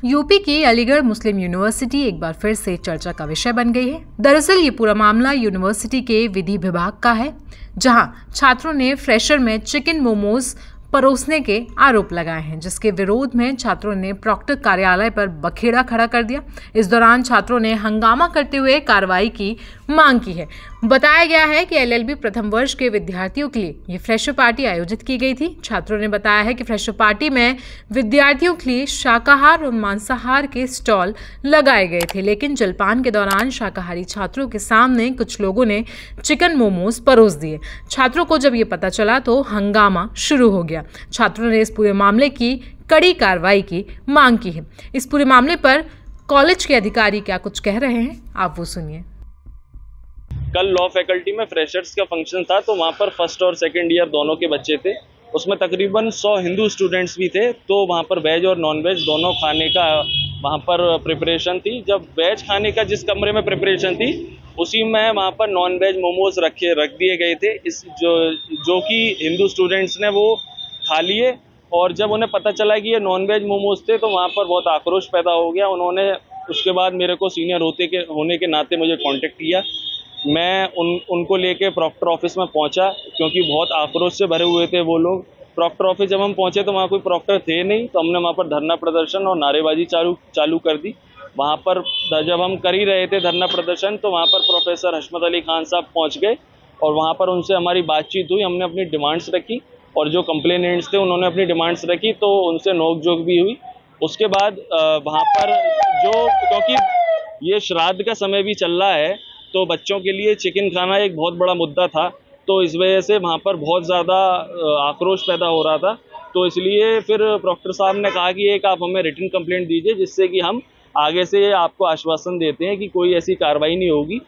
UP की अलीगढ़ मुस्लिम university एक बार फिर से चर्चा का विषय बन गई है। दरअसल ये पूरा मामला यूनिवर्सिटी के विधि विभाग का है, जहां छात्रों ने फ्रेशर में चिकन मोमोज परोसने के आरोप लगाए हैं, जिसके विरोध में छात्रों ने प्रॉक्टर कार्यालय पर बखेड़ा खड़ा कर दिया। इस दौरान छात्रों ने हंगामा करते हुए कार्रवाई की मांग की है। बताया गया है कि एलएलबी प्रथम वर्ष के विद्यार्थियों के लिए ये फ्रेशर पार्टी आयोजित की गई थी। छात्रों ने बताया है कि फ्रेशर पार्टी में विद्यार्थियों के लिए शाकाहार और मांसाहार के स्टॉल लगाए गए थे, लेकिन जलपान के दौरान शाकाहारी छात्रों के सामने कुछ लोगों ने चिकन मोमोज परोस दिए। छात्रों को जब ये पता चला तो हंगामा शुरू हो गया। छात्रों ने इस पूरे मामले की कड़ी कार्रवाई की मांग की है। इस पूरे मामले पर कॉलेज के अधिकारी क्या कुछ कह रहे हैं, आप वो सुनिए। कल लॉ फैकल्टी में फ्रेशर्स का फंक्शन था, तो वहाँ पर फर्स्ट और सेकंड ईयर दोनों के बच्चे थे। उसमें तकरीबन 100 हिंदू स्टूडेंट्स भी थे। तो वहाँ पर वेज और नॉन वेज दोनों खाने का वहाँ पर प्रिपरेशन थी। जब वेज खाने का जिस कमरे में प्रिपरेशन थी, उसी में वहाँ पर नॉन वेज मोमोज रख दिए गए थे। इस जो कि हिंदू स्टूडेंट्स ने वो खा लिए, और जब उन्हें पता चला कि ये नॉन वेज मोमोज थे तो वहाँ पर बहुत आक्रोश पैदा हो गया। उन्होंने उसके बाद मेरे को सीनियर होने के नाते मुझे कांटेक्ट किया। मैं उनको लेके प्रॉक्टर ऑफिस में पहुंचा, क्योंकि बहुत आक्रोश से भरे हुए थे वो लोग। प्रॉक्टर ऑफिस जब हम पहुंचे तो वहाँ कोई प्रॉक्टर थे नहीं, तो हमने वहाँ पर धरना प्रदर्शन और नारेबाजी चालू कर दी। वहाँ पर जब हम कर ही रहे थे धरना प्रदर्शन, तो वहाँ पर प्रोफेसर हशमत अली खान साहब पहुँच गए और वहाँ पर उनसे हमारी बातचीत हुई। हमने अपनी डिमांड्स रखी और जो कंप्लेनेंट्स थे उन्होंने अपनी डिमांड्स रखी, तो उनसे नोक-झोंक भी हुई। उसके बाद वहाँ पर क्योंकि ये श्राद्ध का समय भी चल रहा है, तो बच्चों के लिए चिकन खाना एक बहुत बड़ा मुद्दा था, तो इस वजह से वहाँ पर बहुत ज़्यादा आक्रोश पैदा हो रहा था। तो इसलिए फिर प्रॉक्टर साहब ने कहा कि एक आप हमें रिटन कंप्लेंट दीजिए, जिससे कि हम आगे से आपको आश्वासन देते हैं कि कोई ऐसी कार्रवाई नहीं होगी।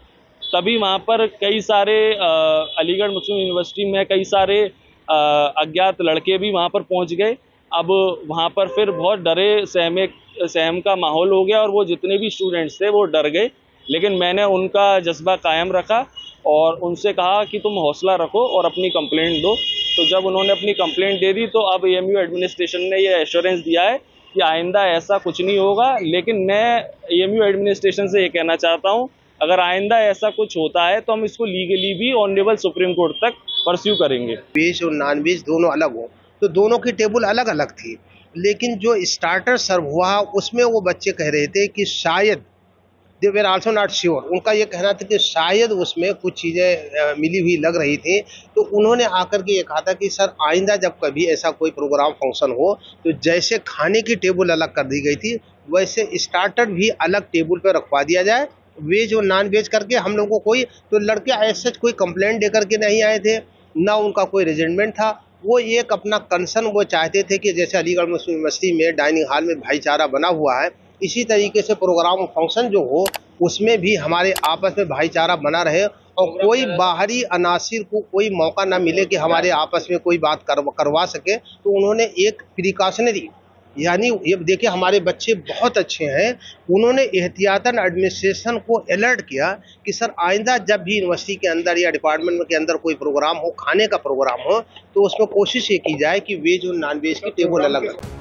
तभी वहाँ पर कई सारे अलीगढ़ मुस्लिम यूनिवर्सिटी में कई सारे अज्ञात लड़के भी वहाँ पर पहुँच गए। अब वहाँ पर फिर बहुत डरे सहम का माहौल हो गया और वो जितने भी स्टूडेंट्स थे वो डर गए। लेकिन मैंने उनका जज्बा कायम रखा और उनसे कहा कि तुम हौसला रखो और अपनी कंप्लेंट दो। तो जब उन्होंने अपनी कंप्लेंट दे दी, तो अब एएमयू एडमिनिस्ट्रेशन ने ये एश्योरेंस दिया है कि आइंदा ऐसा कुछ नहीं होगा। लेकिन मैं एएमयू एडमिनिस्ट्रेशन से ये कहना चाहता हूँ, अगर आइंदा ऐसा कुछ होता है तो हम इसको लीगली भी ऑनरेबल सुप्रीम कोर्ट तक परस्यू करेंगे। वेज और नॉन वेज दोनों अलग हो, तो दोनों की टेबल अलग अलग थी। लेकिन जो स्टार्टर सर्व हुआ उसमें वो बच्चे कह रहे थे कि शायद they were also not sure, उनका ये कहना था कि शायद उसमें कुछ चीज़ें मिली हुई लग रही थी। तो उन्होंने आकर के ये कहा था कि सर आइंदा जब कभी ऐसा कोई प्रोग्राम फंक्शन हो, तो जैसे खाने की टेबल अलग कर दी गई थी, वैसे स्टार्टर भी अलग टेबल पर रखवा दिया जाए, वेज और नॉन वेज करके। हम लोगों को कोई तो लड़के ऐसे कोई कंप्लेंट दे करके नहीं आए थे, ना उनका कोई रेजिमेंट था। वो एक अपना कंसर्न वो चाहते थे कि जैसे अलीगढ़ मुस्लिम यूनिवर्सिटी में डाइनिंग हॉल में भाईचारा बना हुआ है, इसी तरीके से प्रोग्राम फंक्शन जो हो उसमें भी हमारे आपस में भाईचारा बना रहे और कोई बाहरी अनासिर को कोई मौका ना मिले कि हमारे आपस में कोई बात करवा सके। तो उन्होंने एक प्रिकॉशनरी, यानी ये देखिए हमारे बच्चे बहुत अच्छे हैं, उन्होंने एहतियातन एडमिनिस्ट्रेशन को अलर्ट किया कि सर आइंदा जब भी यूनिवर्सिटी के अंदर या डिपार्टमेंट के अंदर कोई प्रोग्राम हो, खाने का प्रोग्राम हो, तो उसमें कोशिश ये की जाए कि वेज और नॉन वेज की टेबल अलग हो।